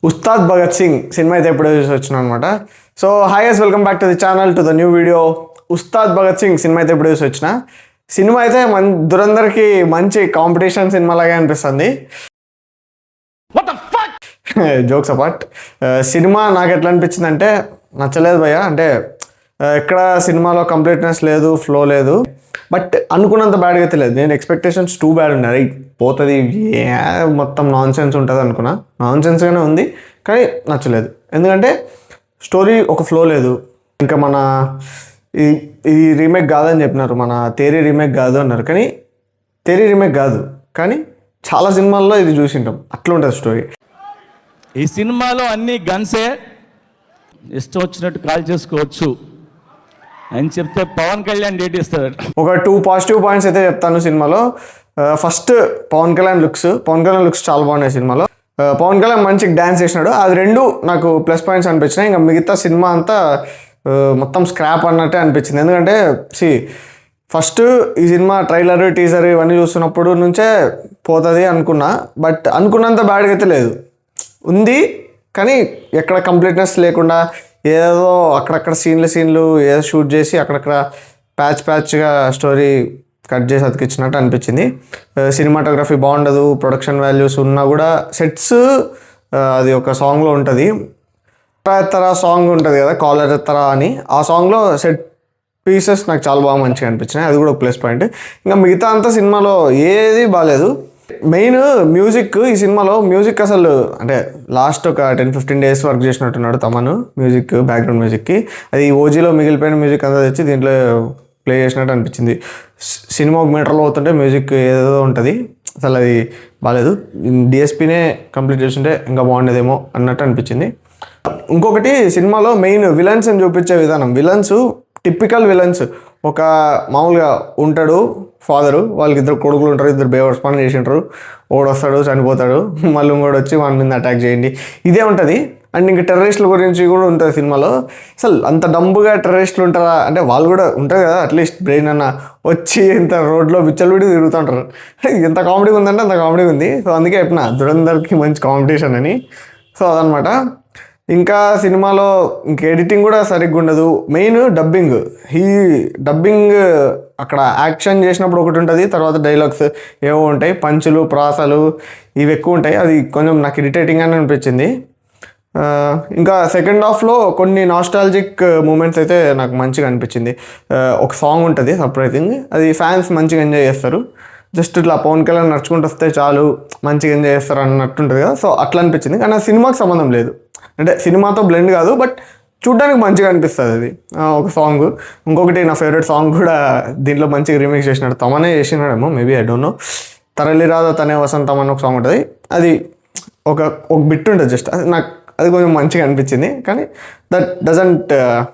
Ustaad Bhagat Singh cinema అయితే ఎప్పుడో చూసి వచ్చినా అనమాట. So hi guys, welcome back to the channel, to the new video. Ustaad Bhagat Singh cinema అయితే ఎప్పుడో చూసి వచ్చిన. సినిమా అయితే దురందర్కి మంచి కాంపిటీషన్ సినిమా లాగే అనిపిస్తుంది. జోక్స్ అపార్ట్, సినిమా నాకు ఎట్లా అనిపించింది అంటే నచ్చలేదు భయ్య. అంటే ఎక్కడ సినిమాలో కంప్లీట్నెస్ లేదు, ఫ్లో లేదు. బట్ అనుకున్నంత బ్యాడ్గా అయితే లేదు. నేను ఎక్స్పెక్టేషన్స్ టూ బ్యాడ్ ఉన్నాయి. పోతుంది మొత్తం నాన్ సెన్స్ ఉంటుంది అనుకున్నా. నాన్ సెన్స్గానే ఉంది కానీ నచ్చలేదు. ఎందుకంటే స్టోరీ ఒక ఫ్లో లేదు. ఇంకా మన ఈ రీమేక్ కాదని చెప్పినారు, మన తేరీ రీమేక్ కాదు అన్నారు. కానీ తేరీ రీమేక్ కాదు, కానీ చాలా సినిమాల్లో ఇది చూసింటాం. అట్లా ఉంటుంది స్టోరీ. ఈ సినిమాలో అన్ని గన్సే, ఇష్టం వచ్చినట్టు కాల్ చేసుకోవచ్చు అని చెప్తే పవన్ కళ్యాణ్ డేట్ ఇస్తాడు. ఒక 2 పాజిటివ్ పాయింట్స్ అయితే చెప్తాను సినిమాలో. ఫస్ట్ పవన్ కళ్యాణ్ లుక్స్ చాలా బాగున్నాయి సినిమాలో. పవన్ కళ్యాణ్ మంచిగా డ్యాన్స్ చేసినాడు. అది రెండు నాకు ప్లస్ పాయింట్స్ అనిపించినాయి. ఇంకా మిగతా సినిమా అంతా మొత్తం స్క్రాప్ అన్నట్టే అనిపించింది. ఎందుకంటే ఫస్ట్ ఈ సినిమా ట్రైలర్, టీజర్ ఇవన్నీ చూస్తున్నప్పుడు నుంచే పోతుంది అనుకున్నా. బట్ అనుకున్నంత బ్యాడ్గా అయితే లేదు. ఉంది కానీ ఎక్కడ కంప్లీట్నెస్ లేకుండా ఏదో అక్కడక్కడ సీన్లు ఏదో షూట్ చేసి అక్కడక్కడ ప్యాచ్గా స్టోరీ కట్ చేసి అతికిచ్చినట్టు అనిపించింది. సినిమాటోగ్రఫీ బాగుండదు, ప్రొడక్షన్ వాల్యూస్ ఉన్నా కూడా సెట్స్, అది ఒక సాంగ్లో ఉంటుంది, ఎత్తరా సాంగ్ ఉంటుంది కదా, కాలర్ ఎత్తరా అని. ఆ సాంగ్లో సెట్ పీసెస్ నాకు చాలా బాగా మంచిగా అనిపించినాయి. అది కూడా ఒక ప్లస్ పాయింట్. ఇంకా మిగతా అంతా సినిమాలో ఏది బాగాలేదు. మెయిన్ మ్యూజిక్, ఈ సినిమాలో మ్యూజిక్ అసలు అంటే లాస్ట్ ఒక 10-15 డేస్ వర్క్ చేసినట్టున్నాడు తమను మ్యూజిక్, బ్యాక్గ్రౌండ్ మ్యూజిక్కి. అది ఓజీలో మిగిలిపోయిన మ్యూజిక్ అంతా తెచ్చి దీంట్లో ప్లే చేసినట్టు అనిపించింది. సినిమా ఒక మీటర్లో అవుతుంటే మ్యూజిక్ ఏదో ఉంటుంది, అసలు అది బాగాలేదు. డిఎస్పీనే కంప్లీట్ చేస్తుంటే ఇంకా బాగుండేదేమో అన్నట్టు అనిపించింది. ఇంకొకటి, సినిమాలో మెయిన్ విలన్స్ అని చూపించే విధానం, విలన్స్ టిపికల్ విలన్స్. ఒక మామూలుగా ఉంటాడు ఫాదరు, వాళ్ళకి 2 కొడుకులు ఉంటారు, 2 బేవర్స్ పని చేసింటారు, ఒకడు వస్తాడు చనిపోతాడు, మళ్ళీ ఇంకోటి వచ్చి మన మీద అటాక్ చేయండి, ఇదే ఉంటుంది. అండ్ ఇంకా టెర్రరిస్టుల గురించి కూడా ఉంటుంది సినిమాలో. అసలు అంత డంబుగా టెర్రరిస్టులు ఉంటారా అంటే, వాళ్ళు కూడా ఉంటారు కదా అట్లీస్ట్ బ్రెయిన్ అన్న, వచ్చి ఇంత రోడ్లో విచ్చలవిడి తిరుగుతుంటారు. ఎంత కామెడీ ఉందంటే అంత కామెడీ ఉంది. సో అందుకే చెప్పిన దురందర్కి మంచి కాంపిటీషన్ అని. సో అదనమాట. ఇంకా సినిమాలో ఇంక ఎడిటింగ్ కూడా సరిగ్గా ఉండదు. మెయిన్ డబ్బింగ్ అక్కడ యాక్షన్ చేసినప్పుడు ఒకటి ఉంటుంది, తర్వాత డైలాగ్స్ ఏవో ఉంటాయి, పంచులు ప్రాసలు ఇవి ఎక్కువ ఉంటాయి. అది కొంచెం నాకు ఇరిటేటింగ్ అని అనిపించింది. ఇంకా సెకండ్ హాఫ్లో కొన్ని నాస్టాలజిక్ మూమెంట్స్ అయితే నాకు మంచిగా అనిపించింది. ఒక సాంగ్ ఉంటుంది సర్ప్రైజింగ్, అది ఫ్యాన్స్ మంచిగా ఎంజాయ్ చేస్తారు. జస్ట్ ఇట్లా పవన్ కళ్యాణ్ నడుచుకుంటూ వస్తే చాలు మంచిగా ఎంజాయ్ చేస్తారు అన్నట్టు ఉంటుంది కదా. సో అట్లా అనిపించింది. కానీ ఆ సినిమాకి సంబంధం లేదు, అంటే సినిమాతో బ్లెండ్ కాదు, బట్ చూడ్డానికి మంచిగా అనిపిస్తుంది అది ఒక సాంగ్. ఇంకొకటి నా ఫేవరెట్ సాంగ్ కూడా దీంట్లో మంచిగా రీమేక్ చేసినాడు, తమనే చేసినాడేమో, మేబీ ఐ డోంట్ నో. తరలి రాధా తనే వసంతం అని ఒక సాంగ్ ఉంటుంది. అది ఒక బిట్ ఉంటుంది జస్ట్, అది కొంచెం మంచిగా అనిపించింది. కానీ that doesn't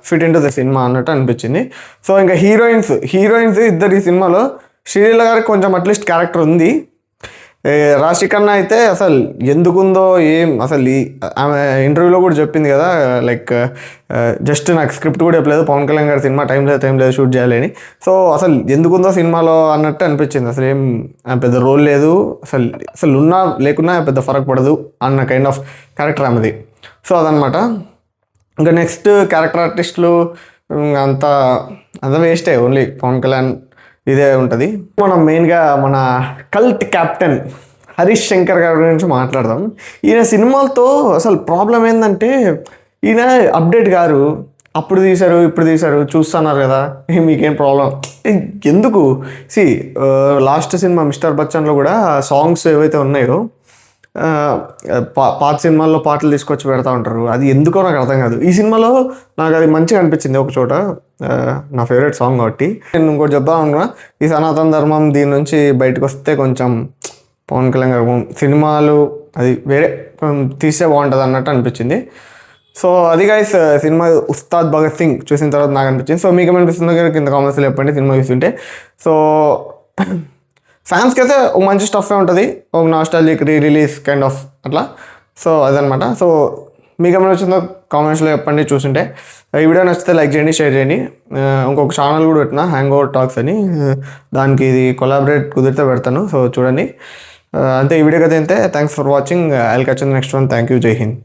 fit in to the cinema అన్నట్టు అనిపించింది. సో ఇంకా హీరోయిన్స్ ఇద్దరు ఈ సినిమాలో. శ్రీలీల గారికి కొంచెం అట్లీస్ట్ క్యారెక్టర్ ఉంది. రాశికన్నా అయితే అసలు ఎందుకుందో అసలు ఆమె ఇంటర్వ్యూలో కూడా చెప్పింది కదా, లైక్ జస్ట్ నాకు స్క్రిప్ట్ కూడా చెప్పలేదు, పవన్ కళ్యాణ్ గారి సినిమా టైం లేదు షూట్ చేయాలి అని. సో అసలు ఎందుకుందో సినిమాలో అన్నట్టు అనిపించింది. అసలు పెద్ద రోల్ లేదు, అసలు ఉన్నా లేకున్నా పెద్ద ఫరక్ పడదు అన్న కైండ్ ఆఫ్ క్యారెక్టర్ ఆమెది. సో అదనమాట. ఇంకా నెక్స్ట్ క్యారెక్టర్ ఆర్టిస్టులు అంతా వేస్టే, ఓన్లీ పవన్ కళ్యాణ్ ఇదే ఉంటుంది. మనం మెయిన్గా మన కల్ట్ క్యాప్టెన్ హరీష్ శంకర్ గారి గురించి మాట్లాడదాం. ఈయన సినిమాలతో అసలు ప్రాబ్లం ఏంటంటే, ఈయన అప్డేట్ గారు, అప్పుడు తీశారు ఇప్పుడు తీశారు చూస్తున్నారు కదా, మీకేం ప్రాబ్లం ఎందుకు? లాస్ట్ సినిమా మిస్టర్ బచ్చన్లో కూడా సాంగ్స్ ఏవైతే ఉన్నాయో పాత సినిమాల్లో పాటలు తీసుకొచ్చి పెడతా ఉంటారు, అది ఎందుకో నాకు అర్థం కాదు. ఈ సినిమాలో నాకు అది మంచిగా అనిపించింది ఒక చోట, నా ఫేవరెట్ సాంగ్ కాబట్టి. నేను ఇంకోటి చెప్దాం అనుకున్నా, ఈ సనాతన ధర్మం దీని నుంచి బయటకు వస్తే కొంచెం పవన్ కళ్యాణ్ గారు సినిమాలు అది వేరే తీస్తే బాగుంటుంది అన్నట్టు అనిపించింది. సో అది గైస్ సినిమా ఉస్తాద్ భగత్ సింగ్ చూసిన తర్వాత నాకు అనిపించింది. సో మీకు ఏమనిపిస్తుందో కింద కామెంట్స్లో చెప్పండి సినిమా చూస్తుంటే. సో ఫ్యాన్స్కి అయితే ఒక మంచి స్టఫే ఉంటుంది, ఒక నాస్టాలజిక్ రిలీజ్ కైండ్ ఆఫ్ అట్లా. సో అదనమాట. సో మీకు ఏమైనా వచ్చిందో కామెంట్స్లో చెప్పండి చూస్తుంటే. ఈ వీడియో నచ్చితే లైక్ చేయండి, షేర్ చేయండి. ఇంకొక ఛానల్ కూడా పెట్టిన హ్యాంగ్ ఓవర్ టాక్స్ అని, దానికి ఇది కొలాబరేట్ కుదిరితే పెడతాను, సో చూడండి. అంతే, ఈ వీడియోకి అయితే thanks for watching. I will catch you in the next one. Thank you, జై హింద్.